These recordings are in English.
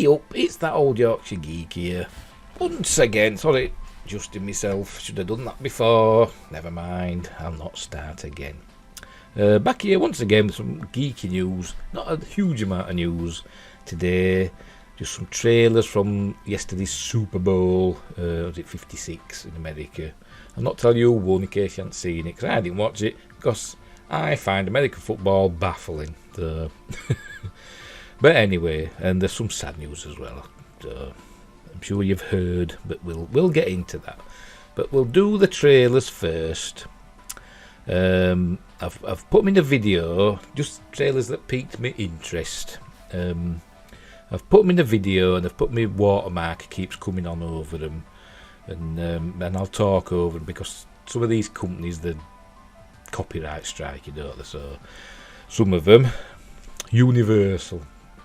Hey up, it's that old Yorkshire geek here. Once again, sorry, adjusting myself. Should have done that before. Never mind, I'll not start again. Back here once again with some geeky news. Not a huge amount of news today. Just some trailers from yesterday's Superbowl. Was it 56 in America? I'll not tell you who won in case you haven't seen it, because I didn't watch it, because I find American football baffling. So but anyway, and there's some sad news as well. I'm sure you've heard, but we'll get into that. But we'll do the trailers first. I've put them in a video, just trailers that piqued my interest. I've put them in a video, and I've put my watermark keeps coming on over them, and I'll talk over them because some of these companies, the copyright strike, don't they? So some of them, Universal,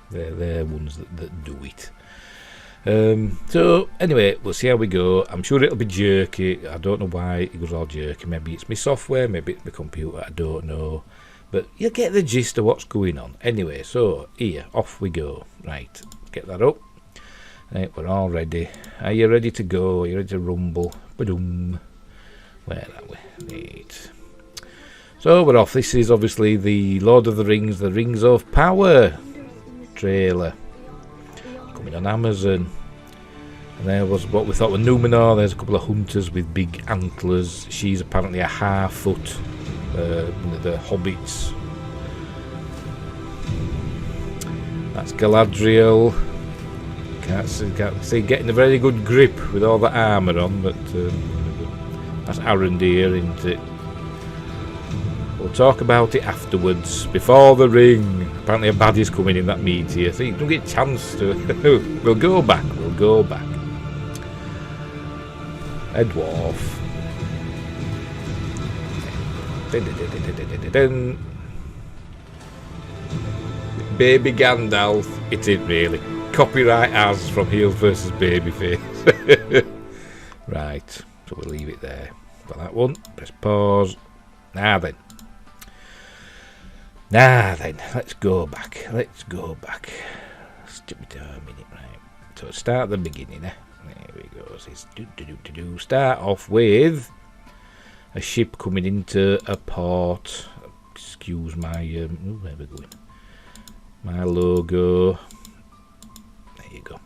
they're ones that do it. So anyway, we'll see how we go. I'm sure it'll be jerky. I don't know why it goes all jerky. Maybe it's my software, maybe it's my computer, I don't know. But you'll get the gist of what's going on. Anyway, so here, off we go. Right, get that up. Right, we're all ready. Are you ready to go? Are you ready to rumble? Ba-dum. Where are we? Right. So we're off. This is obviously the Lord of the Rings, the Rings of Power trailer. Coming on Amazon. And there was what we thought were Numenor. There's a couple of hunters with big antlers. She's apparently a half-foot. The hobbits. That's Galadriel. Can't see getting a very good grip with all the armour on, but that's Arondir, isn't it? We'll talk about it afterwards. Before the ring. Apparently a baddie's coming in that meteor. So you don't get a chance to. We'll go back. A dwarf. Baby Gandalf. It ain't really. Copyright as from Heels versus Babyface. Right. So we'll leave it there for that one. Press pause. Now then, let's go back. Let's give it a minute, right? So start at the beginning, eh? There we go. It's start off with a ship coming into a port. Excuse my where we're going. My logo. There you go.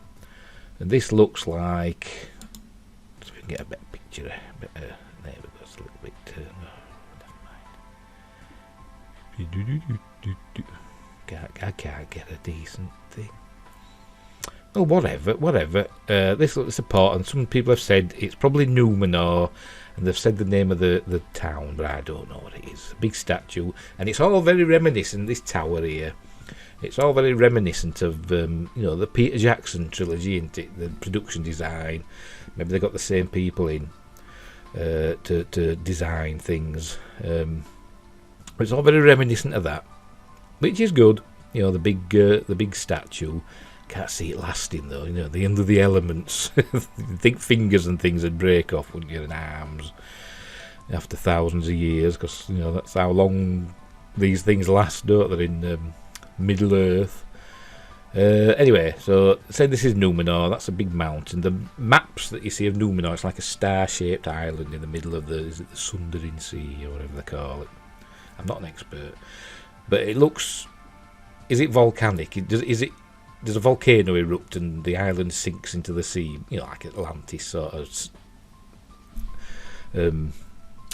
And this looks like. So we can get a better picture. There we go. It's a little bit. I can't get a decent thing. Oh, whatever. This looks a port, and some people have said it's probably Numenor, and they've said the name of the town, but I don't know what it is. A big statue, and it's all very reminiscent. This tower here, it's all very reminiscent of the Peter Jackson trilogy, isn't it? The production design. Maybe they got the same people in to design things. It's all very reminiscent of that, which is good. The big statue. Can't see it lasting though. The end of the elements. You'd think fingers and things would break off, wouldn't you? And arms after thousands of years, because that's how long these things last, don't they? In Middle Earth. Anyway, so say this is Numenor. That's a big mountain. The maps that you see of Numenor, it's like a star-shaped island in the middle of the Sundering Sea or whatever they call it. I'm not an expert, but it looks. Is it volcanic? Does a volcano erupt and the island sinks into the sea? Like Atlantis sort of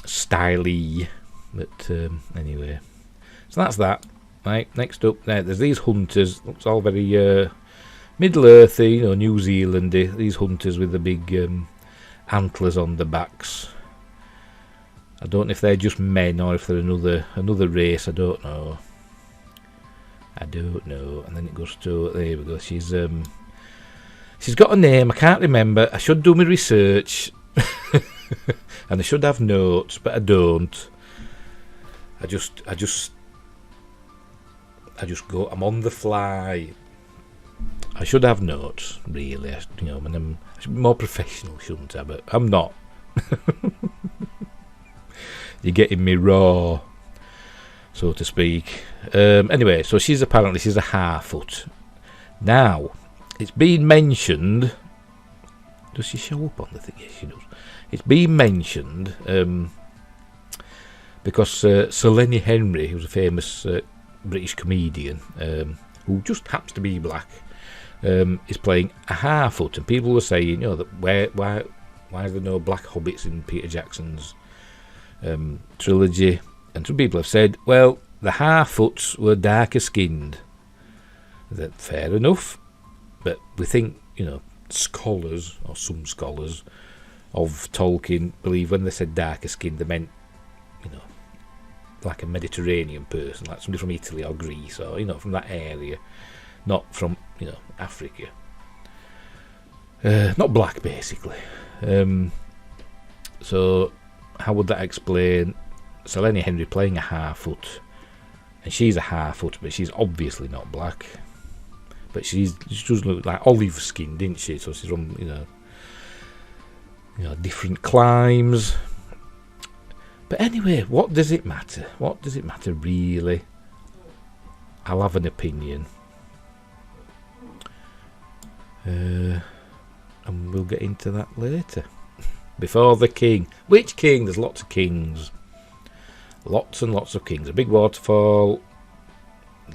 styly. But anyway, so that's that. Right. Next up, there's these hunters. Looks all very Middle Earthy, New Zealandy. These hunters with the big antlers on the backs. I don't know if they're just men or if they're another race. I don't know. And then it goes to, there we go. She's got a name. I can't remember. I should do my research, and I should have notes, but I don't. I just go. I'm on the fly. I should have notes, really. I should be more professional, shouldn't I? But I'm not. You're getting me raw, so to speak. Anyway, so she's a half-foot. Now, it's been mentioned. Does she show up on the thing? Yes, she does. It's been mentioned because Sir Lenny Henry, who's a famous British comedian who just happens to be black, is playing a Harfoot, and people were saying, that why are there no black hobbits in Peter Jackson's trilogy? And some people have said, well, the Harfoots were darker skinned. That fair enough, but we think, scholars, or some scholars of Tolkien, believe when they said darker skinned, they meant, like a Mediterranean person, like somebody from Italy or Greece, or from that area, not from Africa. Not black, basically. So how would that explain Selene Henry playing a Harfoot, and she's a Harfoot, but she's obviously not black, but she does look like olive skinned, didn't she? So she's from different climes. But anyway, what does it matter? What does it matter really? I'll have an opinion. And we'll get into that later. Before the king. Which king? There's lots of kings. Lots and lots of kings. A big waterfall.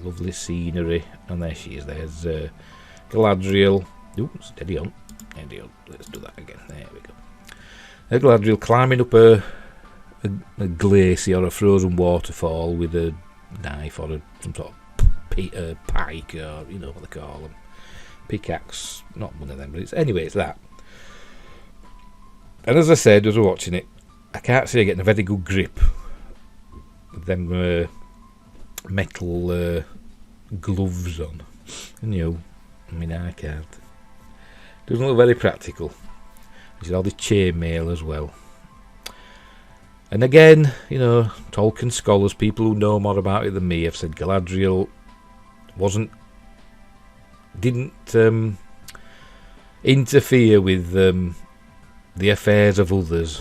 Lovely scenery. And there she is. There's Galadriel. Ooh, steady on. Steady on. Let's do that again. There we go. Galadriel climbing up a glacier or a frozen waterfall with a knife or some sort of pike, or what they call them, pickaxe. Not one of them, but it's that. And as I said, as we're watching it, I can't see her getting a very good grip with them metal gloves on. And I can't. Doesn't look very practical. There's all this chainmail as well. And again, Tolkien scholars, people who know more about it than me, have said Galadriel didn't interfere with the affairs of others,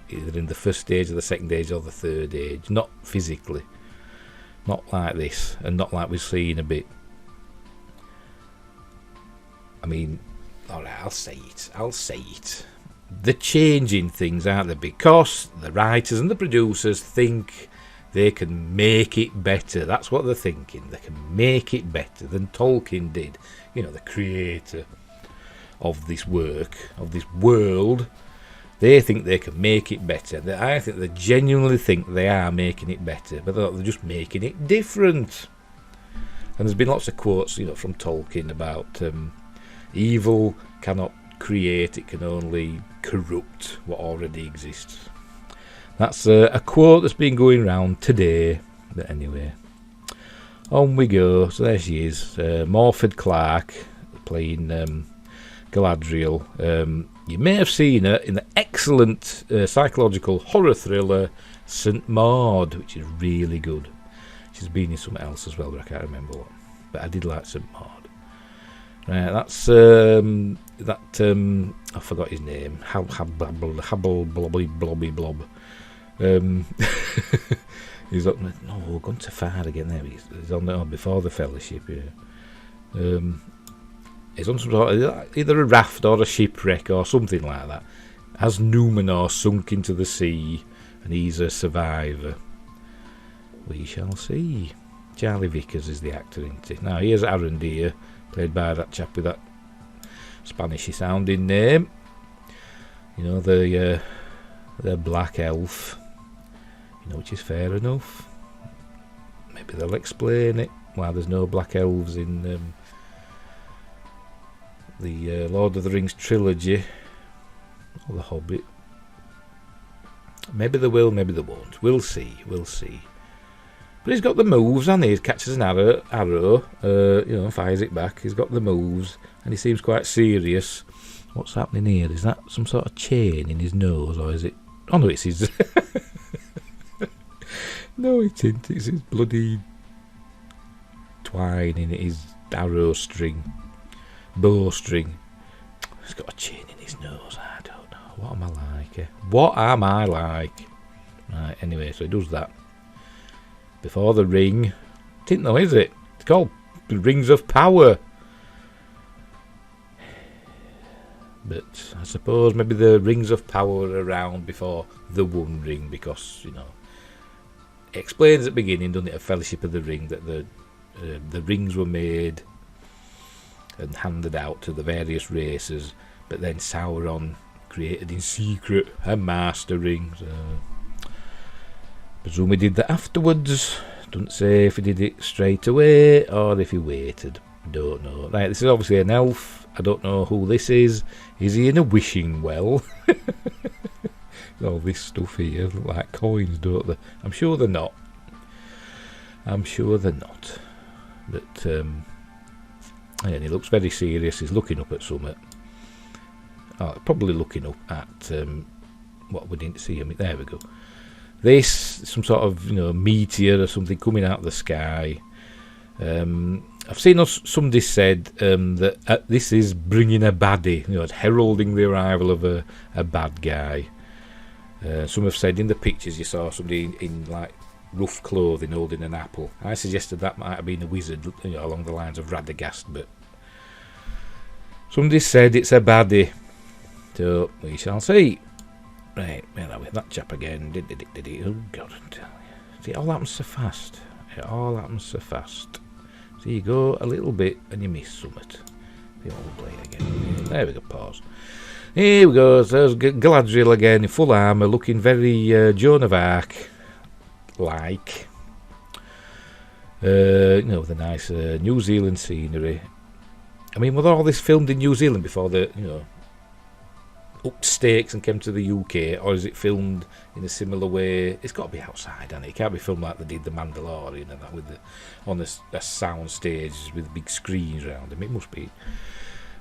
either in the first stage, or the second age, or the third age. Not physically, not like this, and not like we've seen a bit. I mean, all right, I'll say it. They're changing things, aren't they? Because the writers and the producers think they can make it better. That's what they're thinking. They can make it better than Tolkien did. The creator of this work, of this world. They think they can make it better. I think they genuinely think they are making it better, but they're just making it different. And there's been lots of quotes, from Tolkien about evil cannot create, it can only corrupt what already exists. That's a quote that's been going around today. But anyway, on we go. So there she is, Morfydd Clark playing Galadriel. You may have seen her in the excellent psychological horror thriller St Maud, which is really good. She's been in something else as well, but I can't remember what. But I did like St Maud. Right, that's I forgot his name. Habble blobby blob. He's up. No, gone too far again. There he's on before the Fellowship. Yeah. He's on some sort of either a raft or a shipwreck or something like that. Has Numenor sunk into the sea, and he's a survivor? We shall see. Charlie Vickers is the actor, isn't he? Now here's Arondir, played by that chap with that Spanishy sounding name. The black elf. Which is fair enough. Maybe they'll explain it, why there's no black elves in the Lord of the Rings trilogy or the Hobbit. Maybe they will, maybe they won't. We'll see. But he's got the moves, and he catches an arrow, fires it back. He's got the moves, and he seems quite serious. What's happening here? Is that some sort of chain in his nose, or is it? Oh no, it's his. No, it isn't. It's his bloody twine in his arrow string, bowstring. He's got a chain in his nose. I don't know. What am I like? Right. Anyway, so he does that. Before the ring. Didn't know, is it? It's called the Rings of Power. But I suppose maybe the rings of power were around before the One Ring, because, you know, it explains at the beginning, doesn't it, a Fellowship of the Ring, that the rings were made and handed out to the various races, but then Sauron created in secret a Master Ring. So presume he did that afterwards. Doesn't say if he did it straight away or if he waited. Don't know. Right, this is obviously an elf. I don't know who this is. Is he in a wishing well? All this stuff here look like coins, don't they? I'm sure they're not. But and he looks very serious. He's looking up at something. Oh, probably looking up at what we didn't see him. There we go. This, some sort of, you know, meteor or something coming out of the sky. I've seen somebody said that this is bringing a baddie, you know, heralding the arrival of a bad guy. Some have said in the pictures you saw somebody in like rough clothing holding an apple. I suggested that might have been a wizard, you know, along the lines of Radagast, but somebody said it's a baddie. So we shall see. Right, where are we? That chap again. Oh God, I tell you. See, it all happens so fast. So you go a little bit and you miss something. The old play again. There we go, pause. Here we go, so there's Galadriel again in full armour, looking very Joan of Arc like. You know, with a nice New Zealand scenery. I mean, was all this filmed in New Zealand before the, you know, up stakes and came to the UK, or is it filmed in a similar way? It's got to be outside, and it can't be filmed like they did The Mandalorian and that with on a sound stage with big screens around them. It must be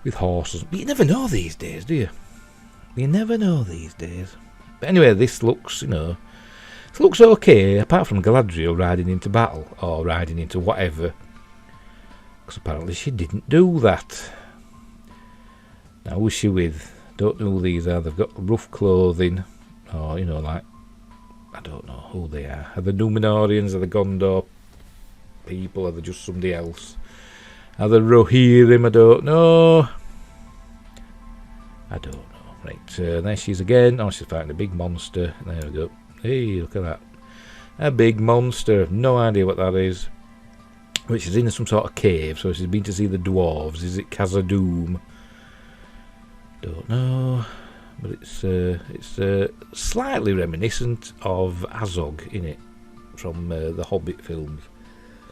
with horses. But you never know these days, do you? You never know these days. But anyway, this looks, you know, it looks okay, apart from Galadriel riding into battle or riding into whatever, because apparently she didn't do that. Now, who's she with? Don't know who these are. They've got rough clothing, or, you know, like, I don't know who they are. Are they Númenóreans? Are they Gondor people? Are they just somebody else? Are they Rohirrim? I don't know. Right, there she is again. Oh, she's fighting a big monster. There we go. Hey, look at that. A big monster. No idea what that is. Which is in some sort of cave, so she's been to see the dwarves. Is it Khazad-dûm? Don't know, but it's slightly reminiscent of Azog in it from the Hobbit films.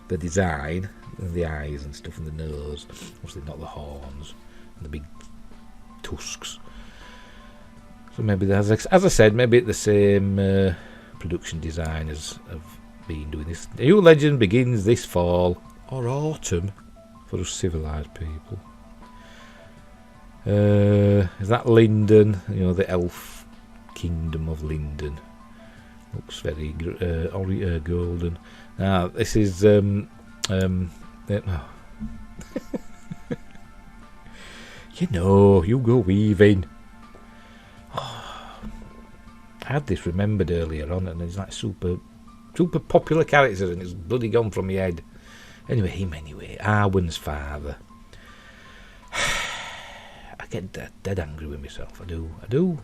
The design and the eyes and stuff and the nose, obviously not the horns and the big tusks. So maybe, as I said, maybe it's the same production designers have been doing this. The new legend begins this fall or autumn for us civilised people. Is that Lindon? You know, the elf kingdom of Lindon. Looks very golden. Now, this is you know, Hugo Weaving. Oh, I had this remembered earlier on, and it's like super popular character, and it's bloody gone from my head. Anyway, Arwen's father. I get dead angry with myself. I do.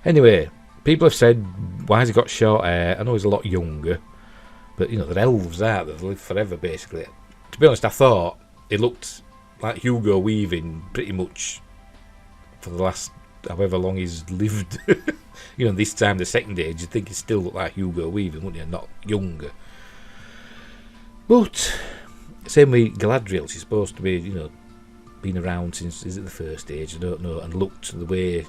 Anyway, people have said, why has he got short hair? I know he's a lot younger, but, you know, they're elves, aren't they? They live forever, basically. To be honest, I thought it looked like Hugo Weaving pretty much for the last however long he's lived. You know, this time, the second age, you'd think he still looked like Hugo Weaving, wouldn't you? Not younger. But, same with Galadriel, she's supposed to be, you know, been around since, is it the first age? I don't know, and looked the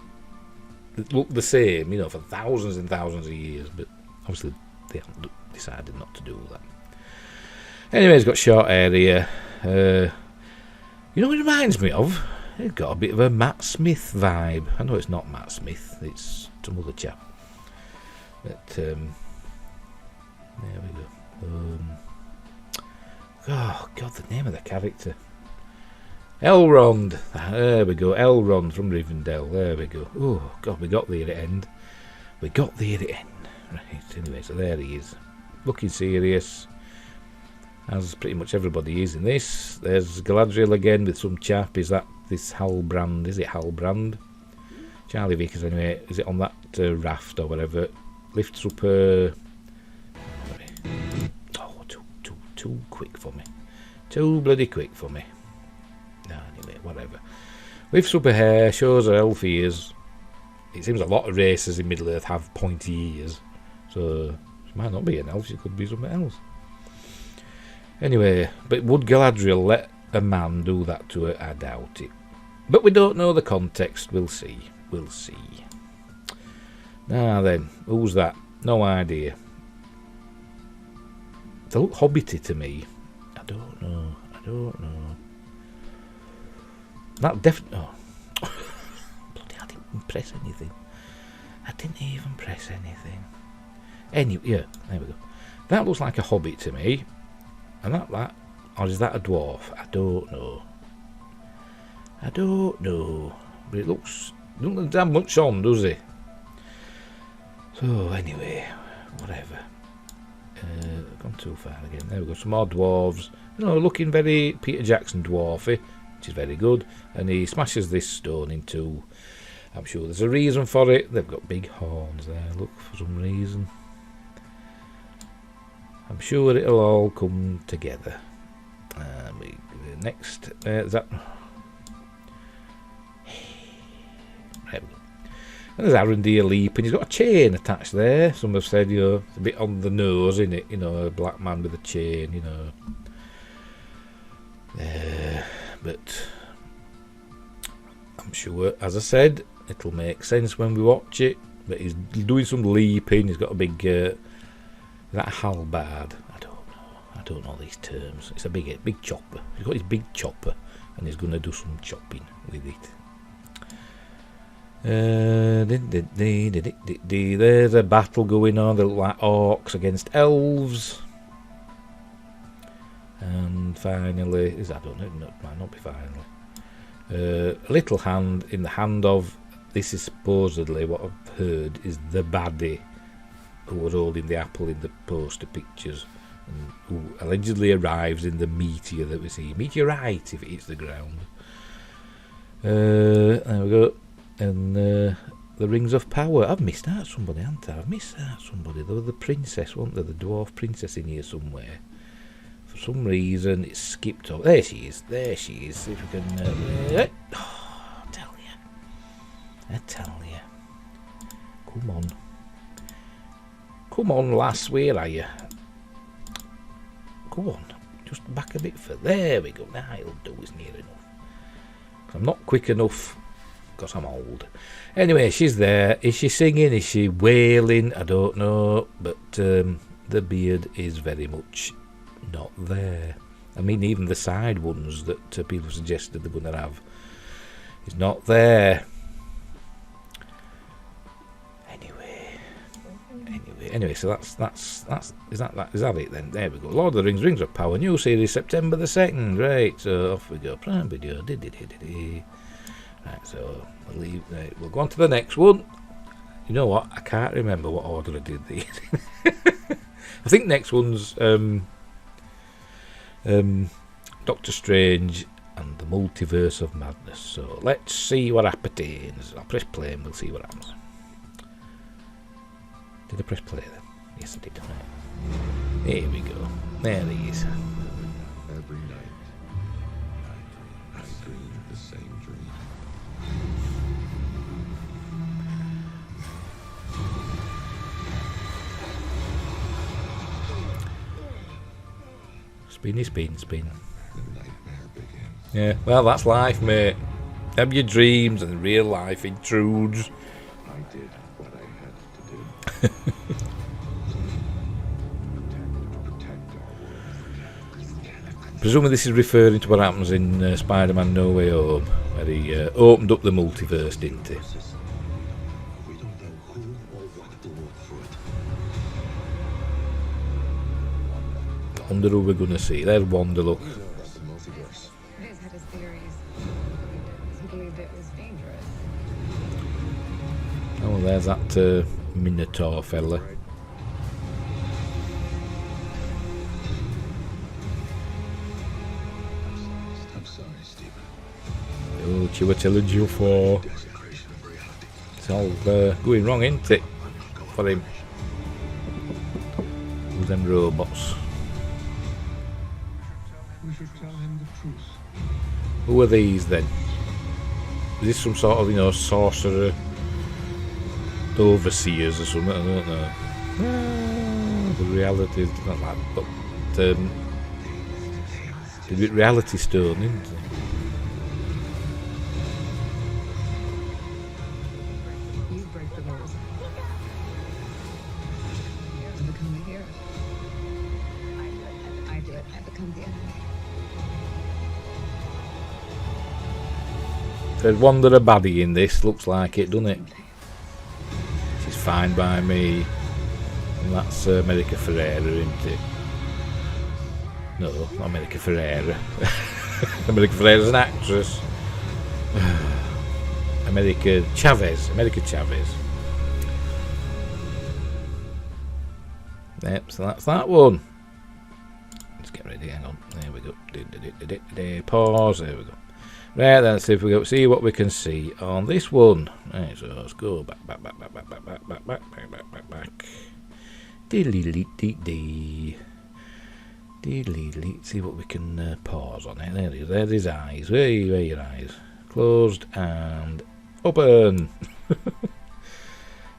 same, you know, for thousands and thousands of years, but obviously they haven't decided not to do that. Anyway, he's got short hair here. You know what it reminds me of? It's got a bit of a Matt Smith vibe. I know it's not Matt Smith, it's some other chap. But, there we go. Oh, God, the name of the character. Elrond. There we go. Elrond from Rivendell. There we go. Oh, God, we got there at end. Right, anyway, so there he is. Looking serious. As pretty much everybody is in this. There's Galadriel again with some chap. Is that this Halbrand. Is it Halbrand? Charlie Vickers, anyway. Is it on that raft or whatever? Lifts up her. Oh, too quick for me. Too bloody quick for me. No, anyway, whatever. Lifts up her hair, shows her elf ears. It seems a lot of racers in Middle Earth have pointy ears, so she might not be an elf. She could be something else. Anyway, but would Galadriel let a man do that to her? I doubt it. But we don't know the context. We'll see. We'll see. Now then, who's that? No idea. They look hobbity to me. I don't know. That definitely. Oh. Bloody, I didn't press anything. I didn't even press anything. Anyway, yeah, there we go. That looks like a hobbit to me. And that, or is that a dwarf? I don't know. But it looks, doesn't have much on, does it? So anyway, whatever. Gone too far again. There we go. Some more dwarves. Looking very Peter Jackson dwarfy, which is very good. And he smashes this stone in two. I'm sure there's a reason for it. They've got big horns there. Look, for some reason. I'm sure it'll all come together. Next, is that? There we go. And there's Arondir leaping. He's got a chain attached there. Some have said, it's a bit on the nose, isn't it? A black man with a chain, But I'm sure, as I said, it'll make sense when we watch it. But he's doing some leaping. He's got a big. Is that a halberd? I don't know these terms. It's a big chopper. He's got his big chopper, and he's going to do some chopping with it. There's a battle going on. They look like orcs against elves. And finally, I don't know, it might not be finally. A little hand in the hand of, this is supposedly what I've heard, is the baddie who was holding the apple in the poster pictures, and who allegedly arrives in the meteor that we see. Meteorite if it hits the ground. There we go. And the Rings of Power. I've missed out somebody, haven't I? I've missed out somebody. There was the princess, wasn't there? The dwarf princess in here somewhere. For some reason, it's skipped over. There she is. See if we can. I tell you. Come on, lass. Where are you? Come on. Just back a bit further. There we go. Now it'll do. It's near enough. I'm not quick enough because I'm old. Anyway, she's there. Is she singing? Is she wailing? I don't know. But the beard is very much not there. I mean, even the side ones that people suggested they're going to have is not there. Anyway, so that's is that it then? There we go. Lord of the Rings, Rings of Power, new series, September the 2nd. Right, so off we go. Prime Video. Right, so we'll go on to the next one. You know what? I can't remember what order I did these. I think next one's Doctor Strange and the Multiverse of Madness. So let's see what happens. I'll press play and we'll see what happens. Did I press play then? Yes, I did. Right. Here we go. There he is. Every night, I dream the same dream. Spin. The nightmare begins. Yeah, well, that's life, mate. Have your dreams and real life intrudes. I did what I had to do. Protect our world. Presumably this is referring to what happens in Spider-Man No Way Home, where he opened up the multiverse, didn't he? We don't know who or what will walk through it. I wonder who we're going to see. There's Wanda, look. The multiverse. He's had his theories. He believed it was dangerous. Oh, there's that Minotaur fella. I'm sorry, Stephen. What you were telling you for? Desecration of reality. It's all going wrong, ain't it? For him. Who's them robots? We should tell him the truth. Who are these then? Is this some sort of, sorcerer overseers or something? I don't know. The reality is not that, but the reality stone, isn't it? You break the rules. To become the hero. I do it. I become the enemy. There's one that a baddie in this, looks like it, doesn't it? She's fine by me. And that's America Ferrera, isn't it? No, not America Ferrera. America Ferrera's an actress. America Chavez. Yep, so that's that one. Let's get ready, hang on. There we go. Pause, there we go. Right, then, let's see if we go see what we can see on this one. Right, so let's go back. Dee. See what we can pause on it. There he is. There's his eyes. Where are your eyes? Closed and open.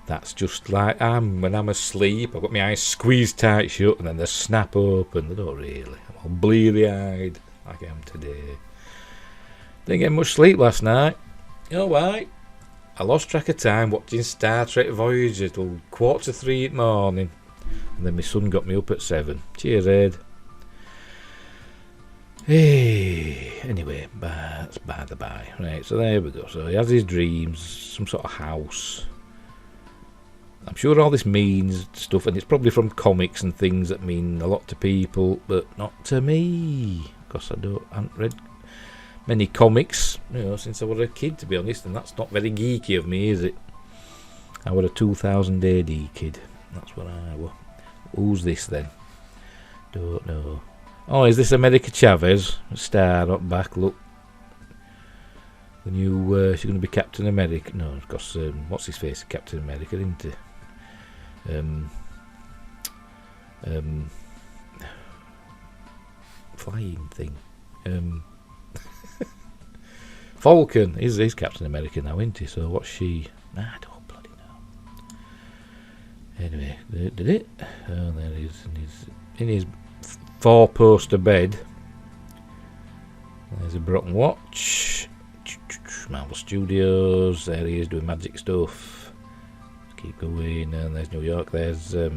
That's just like when I'm asleep. I've got my eyes squeezed tight shut and then they snap open. They don't really. I'm all bleary-eyed like I am today. Didn't get much sleep last night. You know why? I lost track of time watching Star Trek Voyager till 2:45 in the morning. And then my son got me up at 7. Cheers, Ed. Hey, anyway, that's by the by. Right, so there we go. So he has his dreams, some sort of house. I'm sure all this means stuff, and it's probably from comics and things that mean a lot to people, but not to me, because I haven't read many comics, since I was a kid, to be honest, and that's not very geeky of me, is it? I was a 2000 AD kid. That's what I was. Who's this then? Don't know. Oh, is this America Chavez? Star up back, look. The new, she's going to be Captain America. No, because, what's his face? Captain America, isn't he? Flying thing. Falcon. He's Captain America now, isn't he? So what's she? I don't bloody know. Anyway, did it? Oh, there he is. In his 4-poster bed. There's a broken watch. Marvel Studios. There he is doing magic stuff. Let's keep going. And there's New York. There's yeah,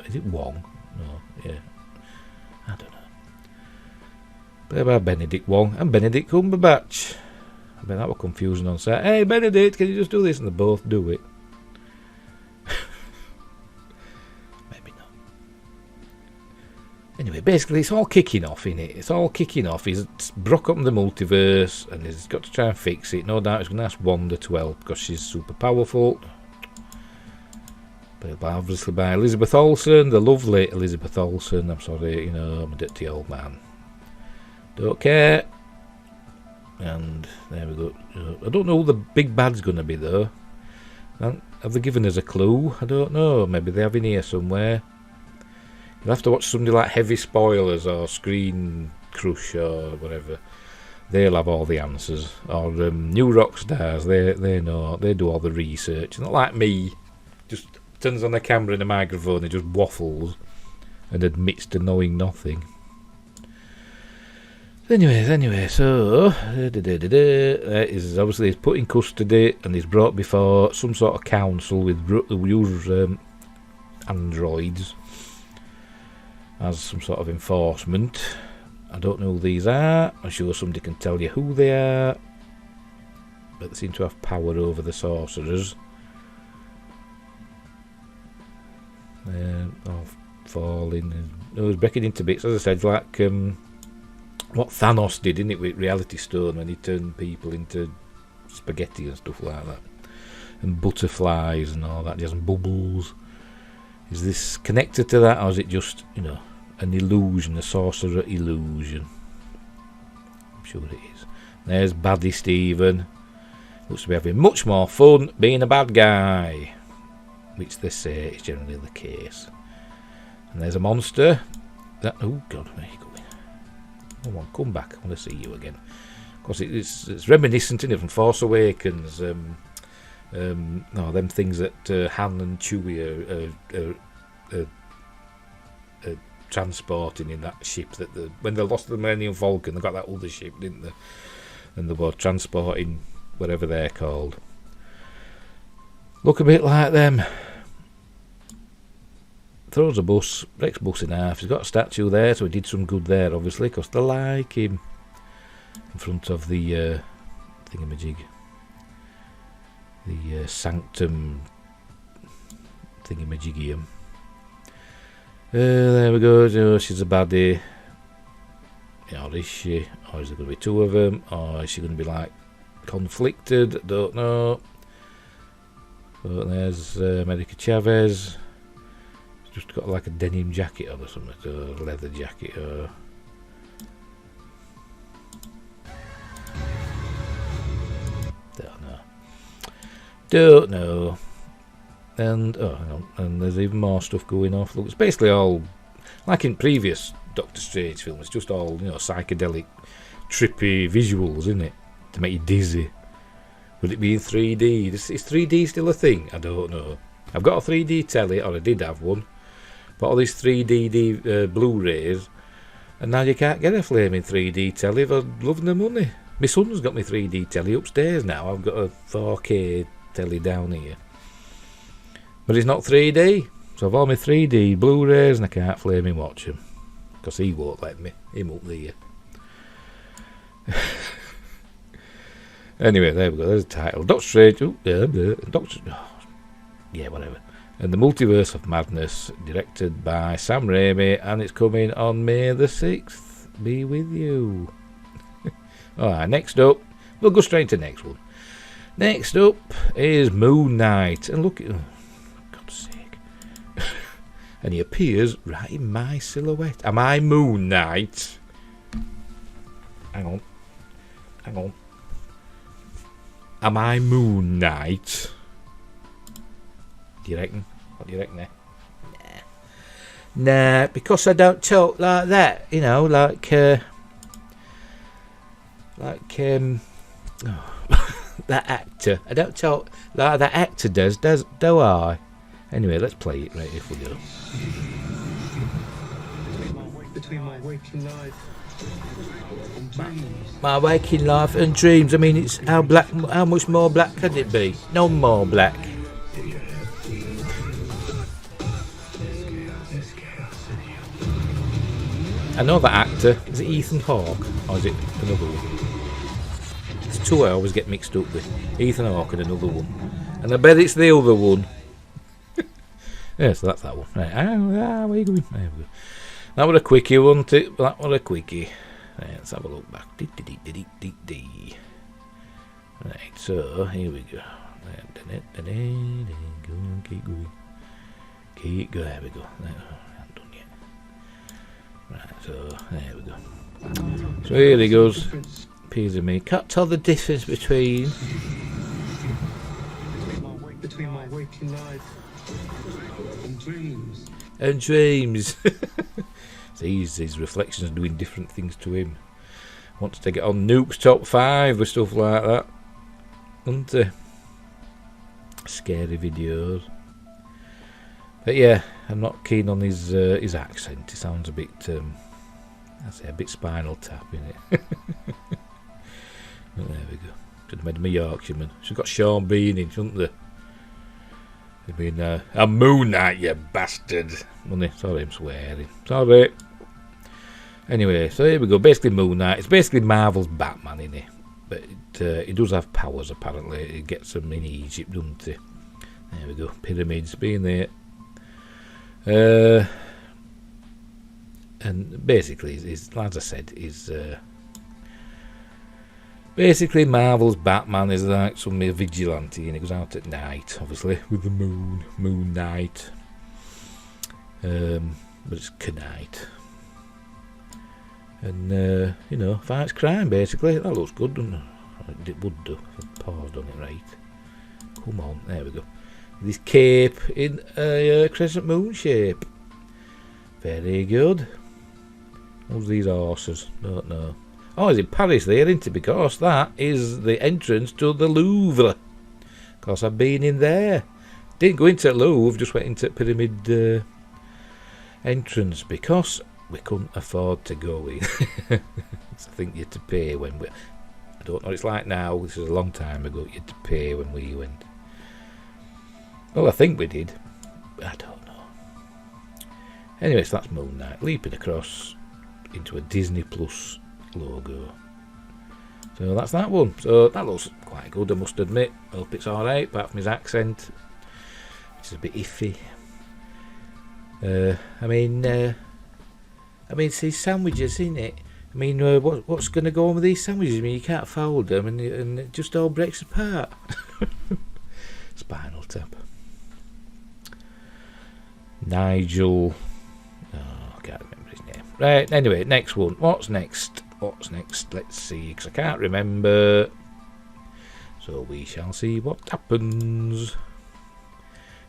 is it Wong? No, yeah. I don't know. But about Benedict Wong and Benedict Cumberbatch. I bet that was confusing on set. Hey Benedict, can you just do this? And they both do it. Maybe not. Anyway, basically it's all kicking off, innit? It's all kicking off. He's broke up in the multiverse and he's got to try and fix it. No doubt he's going to ask Wanda to help because she's super powerful. Played obviously by Elizabeth Olsen, the lovely Elizabeth Olsen. I'm sorry, I'm a dirty old man. Don't care. And there we go. I don't know who the big bad's going to be though. Have they given us a clue? I don't know. Maybe they have in here somewhere. You'll have to watch somebody like Heavy Spoilers or Screen Crush or whatever. They'll have all the answers. Or New Rock Stars. They know. They do all the research. Not like me. Just turns on the camera and the microphone and just waffles and admits to knowing nothing. Anyway, so is obviously he's put in custody and he's brought before some sort of council with androids as some sort of enforcement. I don't know who these are. I'm sure somebody can tell you who they are, but they seem to have power over the sorcerers. Falling. It was breaking into bits, as I said, like what Thanos did, didn't it, with Reality Stone when he turned people into spaghetti and stuff like that, and butterflies and all that, just bubbles. Is this connected to that, or is it just an illusion, a sorcerer illusion? I'm sure it is. There's Baddie Stephen. Looks to be having much more fun being a bad guy, which they say is generally the case. And there's a monster. Oh God, where are you going? Come on, come back. I want to see you again. Of course, it's reminiscent, isn't it, from Force Awakens. Them things that Han and Chewie are transporting in that ship. When they lost the Millennium Falcon, they got that other ship, didn't they? And they were transporting whatever they're called. Look a bit like them. Throws a bus, breaks bus in half. He's got a statue there, so he did some good there, obviously, because they like him. In front of the thingamajig. The sanctum thingamajigium. There we go. Oh, she's a baddie. Or is she? Or is there going to be two of them? Or is she going to be like conflicted? Don't know. So there's America Chavez. She's just got like a denim jacket on or something, or a leather jacket. Or don't know. And hang on, and there's even more stuff going off. Look, it's basically all like in previous Doctor Strange films. It's just all, psychedelic, trippy visuals, isn't it? To make you dizzy. Would it be in 3D? Is 3D still a thing? I don't know. I've got a 3D telly, or I did have one. But all these 3D Blu-rays, and now you can't get a flaming 3D telly for loving the money. My son's got my 3D telly upstairs now. I've got a 4K telly down here. But it's not 3D. So I've all my 3D Blu-rays and I can't flame him watch them. Because he won't let me. Him up there. Anyway, there we go. There's the title. Doctor Strange. Whatever. And the Multiverse of Madness, directed by Sam Raimi, and it's coming on May the 6th. Be with you. Alright, next up. We'll go straight to the next one. Next up is Moon Knight. And look at... God's sake. And he appears right in my silhouette. Am I Moon Knight? Hang on. Am I Moon Knight? Do you reckon? What do you reckon there? Nah, because I don't talk like that. That actor. I don't talk like that actor does do I? Anyway, let's play it right if we go. Between my waking life and dreams. My waking life and dreams. I mean, it's how much more black can it be? No more black. I know that actor. Is it Ethan Hawke or is it another one? There's two I always get mixed up with. Ethan Hawke and another one. And I bet it's the other one. Yeah, so that's that one. Right. Where are you going? There we go. That was a quickie, wasn't it? That was a quickie. Right, let's have a look back. Right, so here we go. Go on, keep going. Keep going. There we go. Right, so there we go. So here he goes. Appears to me. Can't tell the difference between my waking life and dreams. These reflections are doing different things to him. Wants to get on Nuke's top 5 with stuff like that. Isn't he? Scary videos. But yeah, I'm not keen on his accent. He sounds a bit, a bit Spinal Tap, innit? But there we go. Should have made him a Yorkshireman. Should have got Sean Bean in, shouldn't they? They've been a Moon Knight, you bastard. Sorry, I'm swearing. Sorry. Anyway, so here we go. Basically, Moon Knight. It's basically Marvel's Batman, innit? But he does have powers, apparently. He gets them in Egypt, doesn't he? There we go. Pyramids being there. And basically, as I said, is basically Marvel's Batman is like some vigilante, and he goes out at night, obviously with the Moon Knight. But it's Knight. and you know, fights crime basically. That looks good, doesn't it? It would do if I paused on it right. Come on, there we go. This cape in a crescent moon shape. Very good. Who's these horses? Don't know. Oh, it's in Paris there, isn't it? Because that is the entrance to the Louvre. Because I've been in there. Didn't go into the Louvre, just went into Pyramid entrance because we couldn't afford to go in. I think you had to pay when we... I don't know what it's like now. This is a long time ago. You had to pay when we went. Well, I think we did. I don't know. Anyway, so that's Moon Knight. Leaping across into a Disney Plus logo. So that's that one. So that looks quite good, I must admit. I hope it's alright, apart from his accent, which is a bit iffy. I mean, it's these sandwiches, isn't it? I mean, what's going to go on with these sandwiches? I mean, you can't fold them, and it just all breaks apart. Spinal Tap. Nigel. Oh, I can't remember his name. Right, anyway, next one. What's next? Let's see, because I can't remember. So we shall see what happens.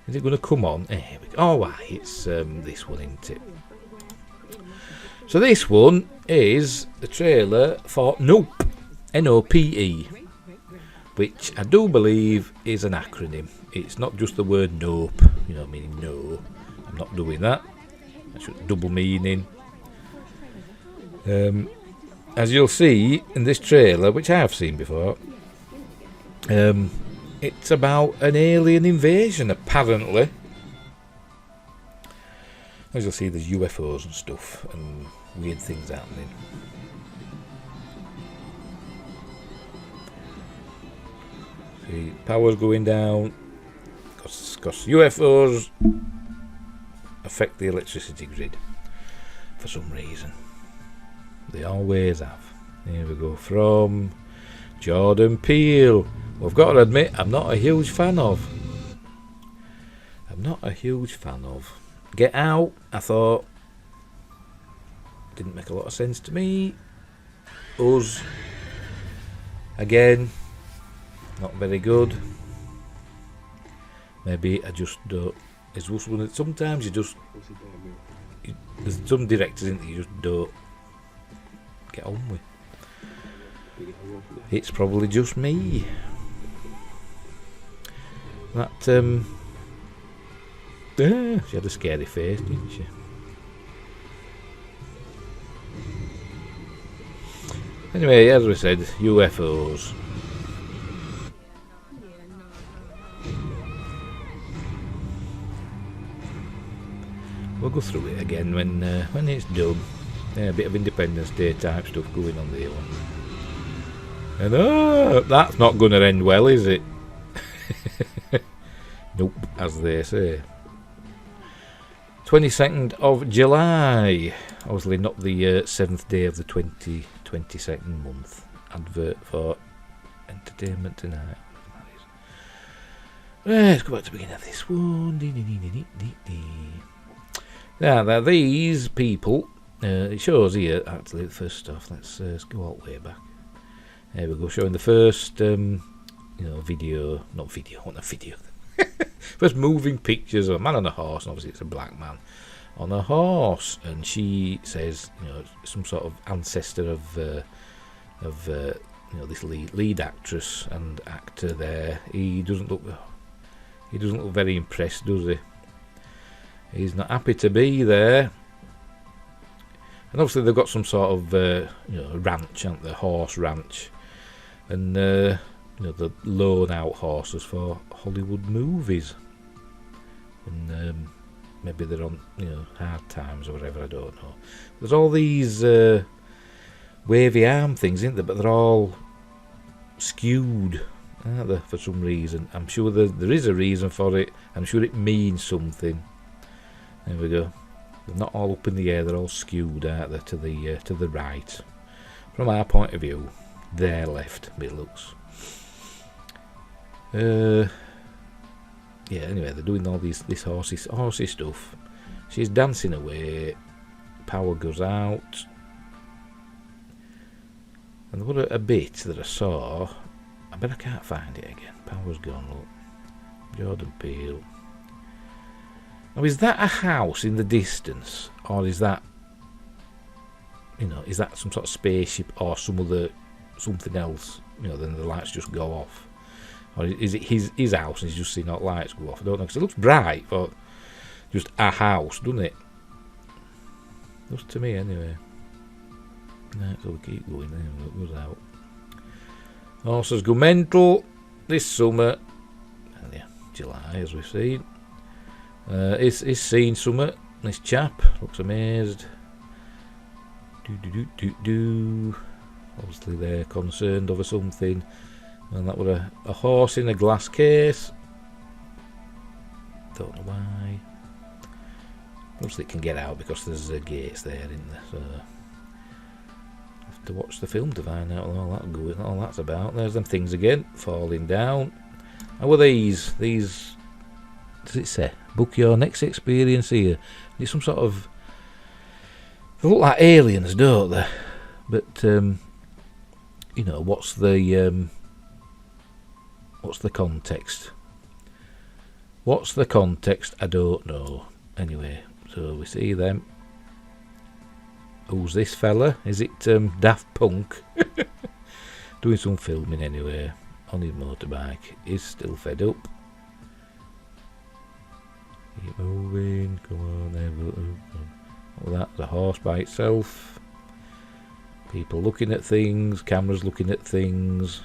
Is it going to come on? Here we go. Oh, why? It's this one, isn't it? So this one is the trailer for Nope. N-O-P-E. Which I do believe is an acronym. It's not just the word nope, you know, meaning no. I'm not doing that. That's double meaning. As you'll see in this trailer, which I have seen before, it's about an alien invasion, apparently. As you'll see, there's UFOs and stuff, and weird things happening. See, power's going down, because UFOs affect the electricity grid, for some reason. They always have. Here we go, from Jordan Peele. Well, I've got to admit, I'm not a huge fan of. Get Out, I thought, didn't make a lot of sense to me. Us, again, not very good. Maybe I just don't. It's one that sometimes you just. There's some directors in that you just don't get on with. It's probably just me. That she had a scary face, didn't she? Anyway, as we said, UFOs. We'll go through it again when it's done. Yeah, a bit of Independence Day type stuff going on there. And that's not going to end well, is it? Nope, as they say. 22nd of July. Obviously not the 7th day of the 22nd month. Advert for Entertainment Tonight. Let's go back to the beginning of this one. Now, these people, it shows here, actually, the first stuff. Let's go all the way back. There we go, showing the first, video, not video, what a video. First moving pictures of a man on a horse, and obviously it's a black man on a horse, and she says, some sort of ancestor of this lead actress and actor there. He doesn't look very impressed, does he? He's not happy to be there. And obviously they've got some sort of ranch, aren't they? Horse ranch, and the loan out horses for Hollywood movies, and maybe they're on hard times or whatever, I don't know. There's all these wavy arm things, isn't there? But they're all skewed, aren't they, for some reason? I'm sure there is a reason for it. I'm sure it means something. There we go. They're not all up in the air. They're all skewed, aren't they, to the right. From our point of view, their left, it looks. Anyway, they're doing all this horsey stuff. She's dancing away. Power goes out. And there was a bit that I saw. I bet I can't find it again. Power's gone, look. Jordan Peele. Now, is that a house in the distance? Or is that, is that some sort of spaceship or something else? Then the lights just go off. Or is it his house and he's just seeing all lights go off? I don't know, because it looks bright, but just a house, doesn't it? Looks to me, anyway. Right, so we keep going, then it goes out. Horses go mental this summer. And yeah, July, as we've seen. He's seen summer. This chap looks amazed. Obviously they're concerned over something. And that was a horse in a glass case. Don't know why. Obviously it can get out because there's gates there, isn't there? So have to watch the film to find out all that's about. There's them things again, falling down. How are these? These, does it say? Book your next experience here. It's some sort of, they look like aliens, don't they? But what's the context? What's the context? I don't know. Anyway, so we see them. Who's this fella? Is it Daft Punk? Doing some filming anyway on his motorbike. He's still fed up. Keep moving. Come on. Well, that's a horse by itself. People looking at things. Cameras looking at things.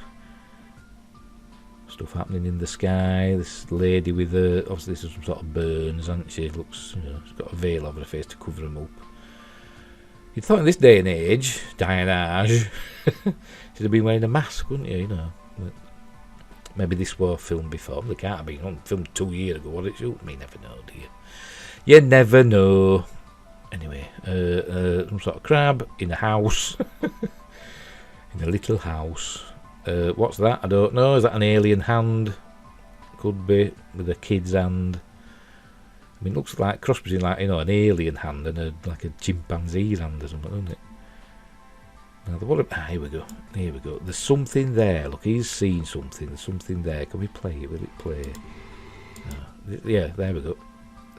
Stuff happening in the sky. This lady with obviously this is some sort of burns, hasn't she? Looks, she's got a veil over her face to cover them up. You'd thought in this day and age, Diana she'd have been wearing a mask, wouldn't you? But maybe this was filmed before. They can't have been filmed 2 years ago. What it shoot? You never know, do you? You never know. Anyway, some sort of crab in a house, in a little house. What's that? I don't know. Is that an alien hand? Could be, with a kid's hand. I mean, it looks like cross between an alien hand and like a chimpanzee's hand or something, doesn't it? Now, here we go. Here we go. There's something there. Look, he's seen something. There's something there. Can we play it? Will it play? No. Yeah, there we go.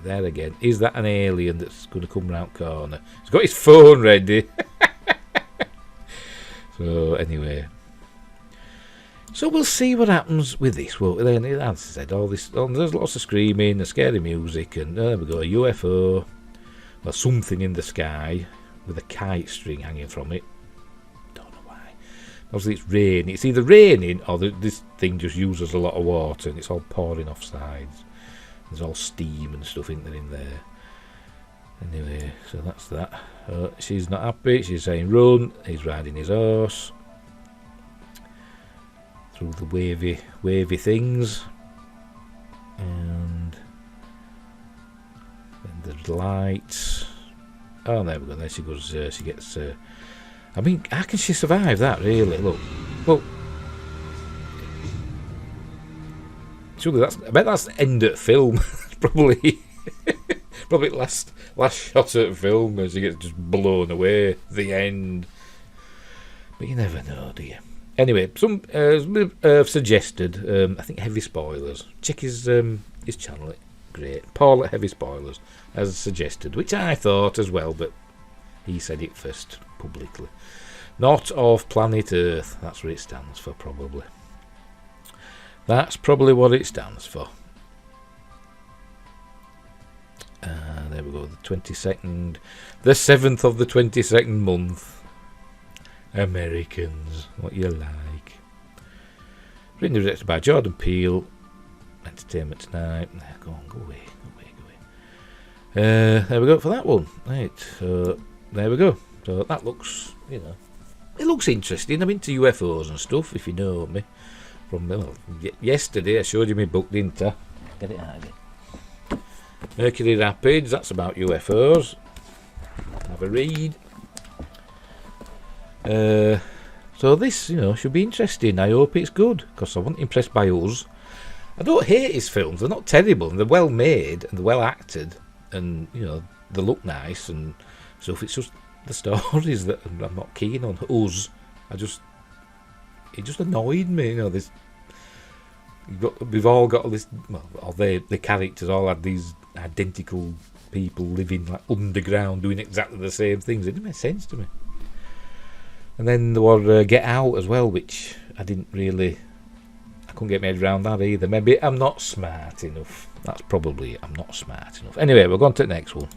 There again. Is that an alien that's going to come round corner? He's got his phone ready. So, anyway. So we'll see what happens with this. Well, then, as I said, there's lots of screaming and scary music, and there we go, a UFO, or something in the sky with a kite string hanging from it. Don't know why. Obviously, it's raining. It's either raining or this thing just uses a lot of water, and it's all pouring off sides. There's all steam and stuff in there. Anyway, so that's that. She's not happy. She's saying run. He's riding his horse through the wavy things, and then there's lights. Oh, there we go. There she goes. She gets. I mean, how can she survive that? Really? Look. Surely I bet that's the end of film. probably last shot of film as she gets just blown away. The end. But you never know, do you? Anyway, some suggested, I think, heavy spoilers. Check his channel. Great. Paul at Heavy Spoilers has suggested, which I thought as well, but he said it first publicly. Not of planet Earth. That's what it stands for, probably. That's probably what it stands for. There we go. The 22nd, the 7th of the 22nd month. Americans, what you like. Written and directed by Jordan Peele. Entertainment Tonight. Go away. There we go for that one. Right, so there we go. So that looks, it looks interesting. I'm into UFOs and stuff, if you know me. From yesterday, I showed you my book, didn't I? Get it out again. Mercury Rapids, that's about UFOs. Have a read. So this, should be interesting. I hope it's good, because I wasn't impressed by Us. I don't hate his films. They're not terrible, and they're well made, and they're well acted, and, they look nice and stuff. It's just the stories that I'm not keen on. Us, I just it just annoyed me. You know, this. We've all got this. Well, all the characters all had these identical people living like underground, doing exactly the same things. It didn't make sense to me. And then there were Get Out as well, which I couldn't get my head around that either. Maybe I'm not smart enough. That's probably it. I'm not smart enough. Anyway, we're going to the next one.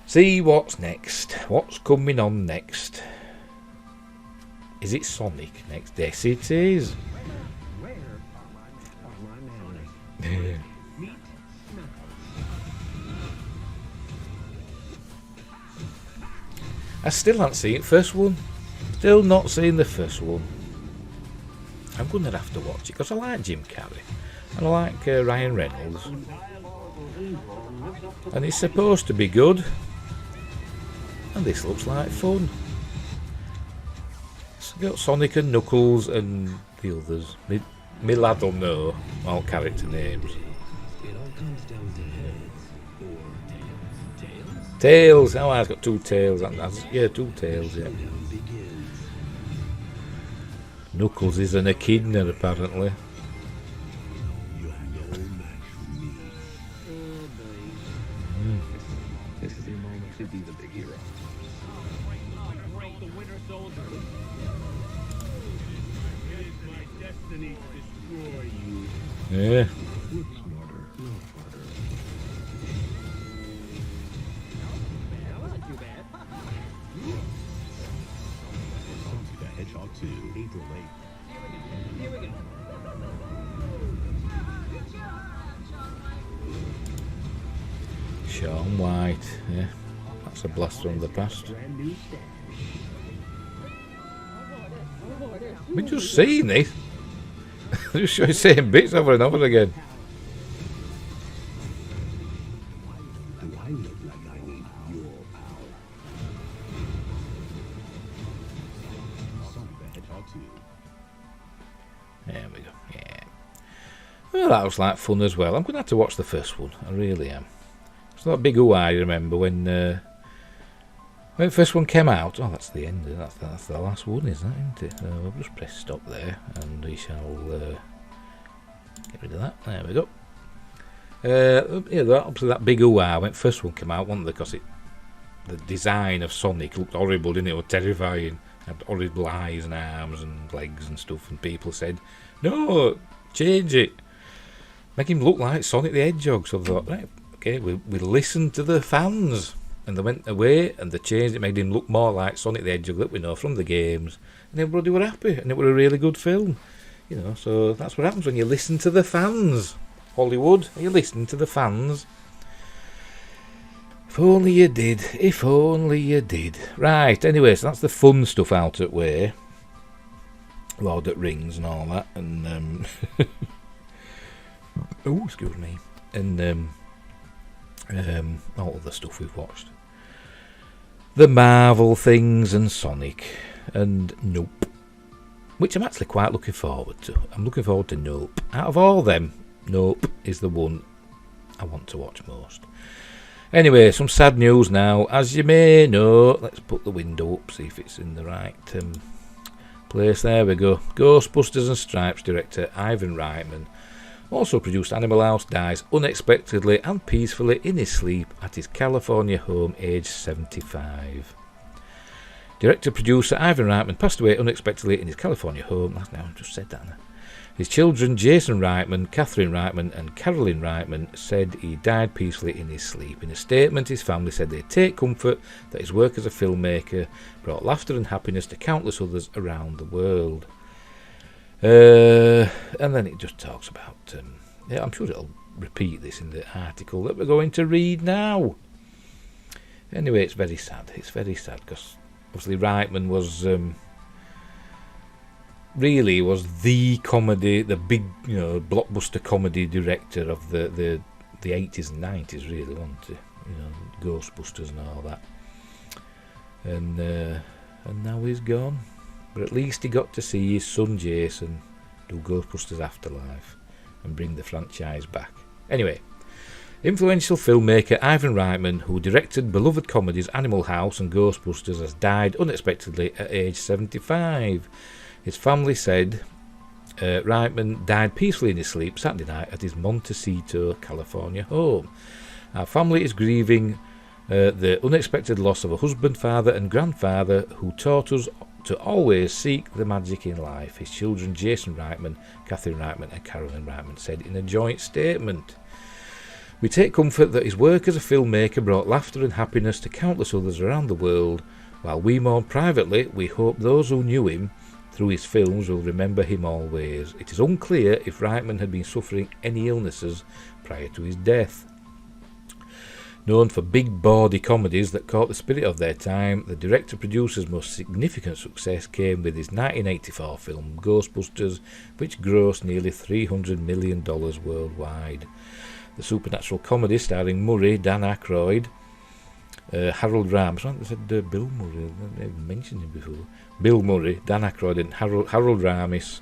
See what's next. What's coming on next? Is it Sonic next? Yes, it is. Where are my mayonnaise? Meat smack. I still haven't seen the first one. Still not seen the first one. I'm going to have to watch it because I like Jim Carrey and I like Ryan Reynolds, and it's supposed to be good. And this looks like fun. It's got Sonic and Knuckles and the others. Me lad will know all character names. It all comes down to heads or tails. Tails. Oh, I've got two tails. Yeah, two tails. Yeah. Showdown begins. Knuckles is an echidna apparently. You have no match for me. Oh boy. This is your moment to be the big hero. The winter soldier. It is my destiny to destroy you. Yeah. Work smarter, not harder. That wasn't too bad. Sonic the Hedgehog 2, April 8th. Here we go. Shaun White. Yeah. That's a blast from the past. Brand new stash. We just seen it. Just show the same bits over and over again. Do I look like I need your power? Sonic the Hedgehog 2. There we go. Yeah. Well, that was like fun as well. I'm going to have to watch the first one. I really am. It's that big ooh I remember when the first one came out. Oh, that's the end. That's the last one, isn't it? We'll just press stop there, and we shall get rid of that. There we go. Obviously that big ooh when the first one came out, wasn't it? Because the design of Sonic looked horrible, didn't it? It was terrifying. It had horrible eyes and arms and legs and stuff, and people said, "No, change it. Make him look like Sonic the Hedgehog." So I thought, right, okay, we listened to the fans. And they went away and they changed it, made him look more like Sonic the Hedgehog that we know from the games. And everybody were happy, and it was a really good film. You know, so that's what happens when you listen to the fans. Hollywood, are you listening to the fans? If only you did. If only you did. Right, anyway, so that's the fun stuff out at way. Lord of the Rings and all that. And, oh, excuse me. And, all the stuff we've watched. The Marvel things and Sonic and Nope, which I'm actually quite looking forward to. I'm looking forward to Nope. Out of all them, Nope is the one I want to watch most. Anyway, some sad news now. As you may know, let's put the window up, see if it's in the right place. There we go. Ghostbusters and Stripes director Ivan Reitman, also produced Animal House, dies unexpectedly and peacefully in his sleep at his California home, aged 75. Director-producer Ivan Reitman passed away unexpectedly in his California home. That's now I just said that. His children, Jason Reitman, Catherine Reitman and Carolyn Reitman, said he died peacefully in his sleep. In a statement, his family said they take comfort that his work as a filmmaker brought laughter and happiness to countless others around the world. And then it just talks about, I'm sure it'll repeat this in the article that we're going to read now. Anyway, it's very sad. It's very sad because obviously Reitman was really was the comedy, the big, blockbuster comedy director of the 80s and 90s, really, wasn't he? Ghostbusters and all that. And now he's gone. But at least he got to see his son Jason do Ghostbusters Afterlife and bring the franchise back. Anyway, influential filmmaker Ivan Reitman, who directed beloved comedies Animal House and Ghostbusters, has died unexpectedly at age 75. His family said Reitman died peacefully in his sleep Saturday night at his Montecito, California home. Our family is grieving the unexpected loss of a husband, father and grandfather who taught us to always seek the magic in life, his children Jason Reitman, Catherine Reitman and Carolyn Reitman said in a joint statement. We take comfort that his work as a filmmaker brought laughter and happiness to countless others around the world. While we mourn privately, we hope those who knew him through his films will remember him always. It is unclear if Reitman had been suffering any illnesses prior to his death. Known for big bawdy comedies that caught the spirit of their time, the director-producer's most significant success came with his 1984 film Ghostbusters, which grossed nearly $300 million worldwide. The supernatural comedy starring Murray, Dan Aykroyd, Harold Ramis. I said Bill Murray. I never mentioned him before. Bill Murray, Dan Aykroyd, and Harold Ramis,